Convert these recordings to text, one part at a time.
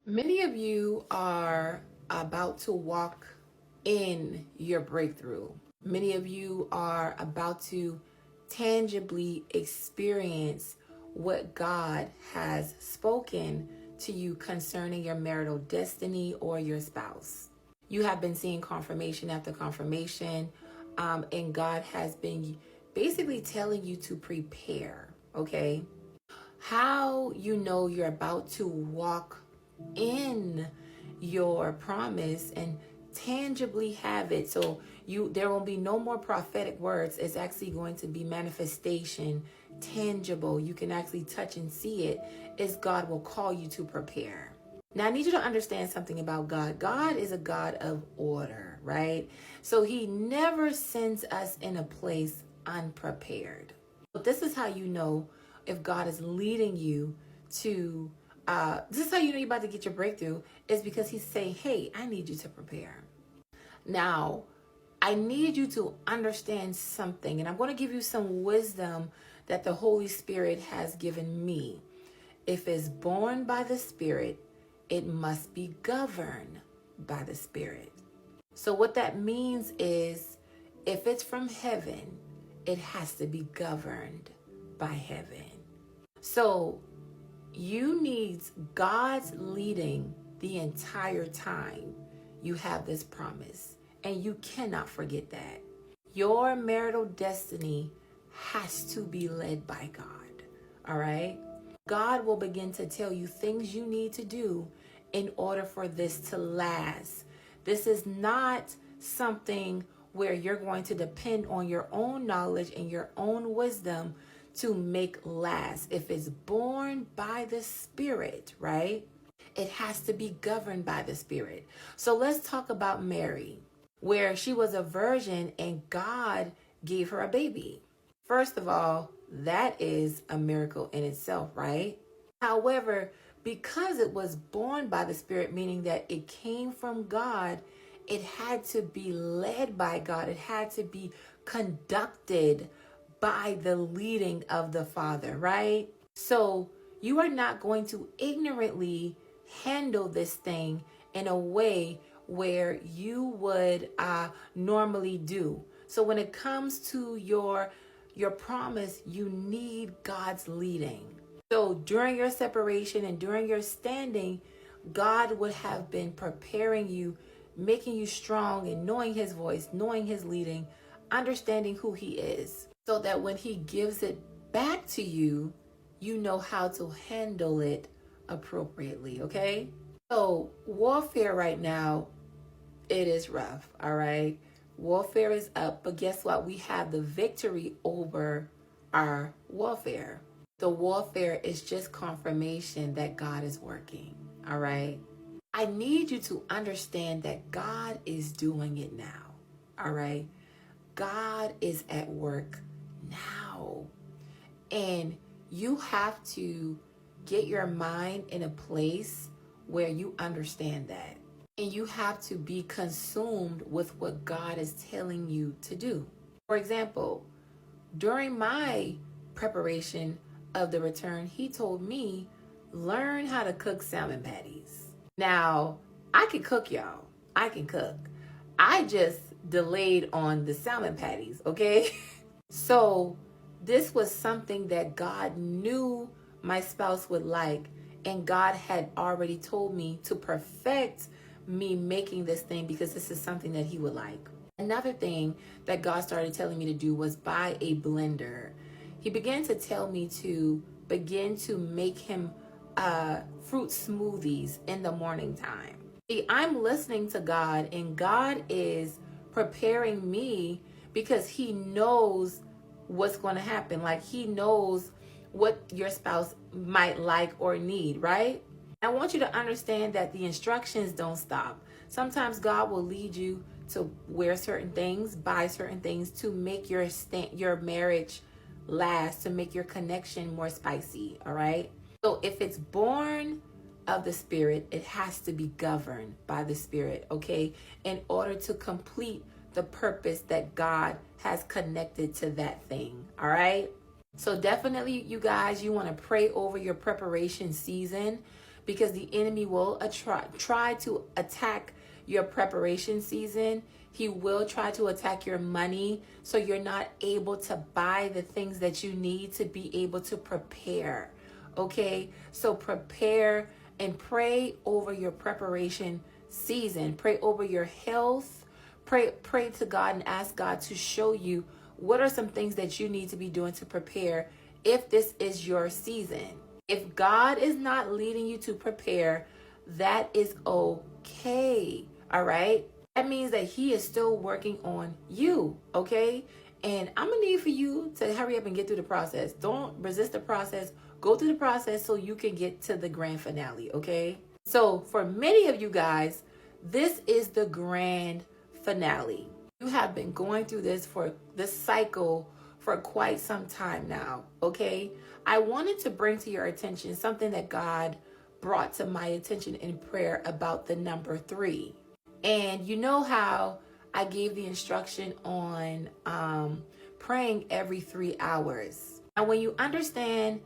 Many of you are about to walk in your breakthrough. Many of you are about to tangibly experience what God has spoken to you concerning your marital destiny or your spouse. You have been seeing confirmation after confirmation, and God has been basically telling you to prepare, okay? How you know you're about to walk in your promise and tangibly have it, so there will be no more prophetic words. It's actually going to be manifestation, tangible. You can actually touch and see it, is God will call you to prepare. Now I need you to understand something about God. God is a God of order, right? So he never sends us in a place unprepared. This is how you know if God is leading you to, this is how you know you're about to get your breakthrough, is because he's saying, hey, I need you to prepare. Now, I need you to understand something, and I'm going to give you some wisdom that the Holy Spirit has given me. If it's born by the Spirit, it must be governed by the Spirit. So what that means is, if it's from heaven, it has to be governed by heaven. So you need God's leading the entire time you have this promise. And you cannot forget that. Your marital destiny has to be led by God. All right? God will begin to tell you things you need to do in order for this to last. This is not something where you're going to depend on your own knowledge and your own wisdom to make last. If it's born by the Spirit, right? It has to be governed by the Spirit. So let's talk about Mary, where she was a virgin and God gave her a baby. First of all, that is a miracle in itself, right? However, because it was born by the Spirit, meaning that it came from God, it had to be led by God. It had to be conducted by the leading of the Father, right? So you are not going to ignorantly handle this thing in a way where you would normally do. So when it comes to your promise, you need God's leading. So during your separation and during your standing, God would have been preparing you, making you strong and knowing his voice, knowing his leading, understanding who he is, so that when he gives it back to you, you know how to handle it appropriately, okay? So warfare right now, it is rough, all right? Warfare is up, but guess what? We have the victory over our warfare. The warfare is just confirmation that God is working, all right? I need you to understand that God is doing it now, all right? God is at work now. And you have to get your mind in a place where you understand that. And you have to be consumed with what God is telling you to do. For example, during my preparation of the return, he told me, learn how to cook salmon patties. Now, I can cook, y'all. I can cook. I just delayed on the salmon patties, okay? So this was something that God knew my spouse would like, and God had already told me to perfect me making this thing because this is something that he would like. Another thing that God started telling me to do was buy a blender. He began to tell me to begin to make him fruit smoothies in the morning time. See, I'm listening to God, and God is preparing me because he knows what's going to happen. Like, he knows what your spouse might like or need, right? I want you to understand that the instructions don't stop. Sometimes God will lead you to wear certain things, buy certain things to make your marriage last, to make your connection more spicy, all right? So if it's born of the Spirit, it has to be governed by the Spirit, okay? In order to complete the purpose that God has connected to that thing, all right? So definitely, you guys, you want to pray over your preparation season, because the enemy will try to attack your preparation season. He will try to attack your money, so you're not able to buy the things that you need to be able to prepare. Okay, so prepare and pray over your preparation season. Pray over your health. Pray to God and ask God to show you what are some things that you need to be doing to prepare if this is your season. If God is not leading you to prepare, that is okay. All right? That means that He is still working on you. Okay? And I'm going to need for you to hurry up and get through the process. Don't resist the process. Go through the process so you can get to the grand finale. Okay? So for many of you guys, this is the grand finale. You have been going through this cycle for quite some time now, okay? I wanted to bring to your attention something that God brought to my attention in prayer about the number 3. And you know how I gave the instruction on praying every 3 hours. Now, when you understand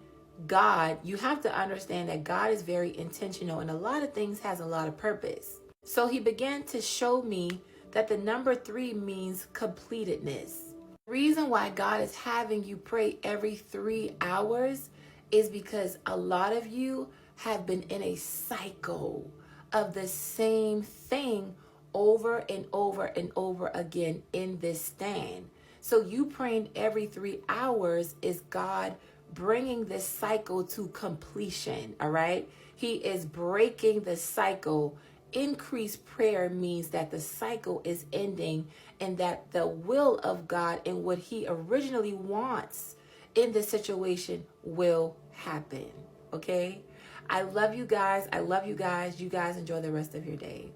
God, you have to understand that God is very intentional, and a lot of things has a lot of purpose. So He began to show me that the number 3 means completedness. The reason why God is having you pray every 3 hours is because a lot of you have been in a cycle of the same thing over and over and over again in this stand. So you praying every 3 hours is God bringing this cycle to completion, all right? He is breaking the cycle. Increased prayer means that the cycle is ending and that the will of God and what He originally wants in this situation will happen. Okay? I love you guys. You guys enjoy the rest of your day.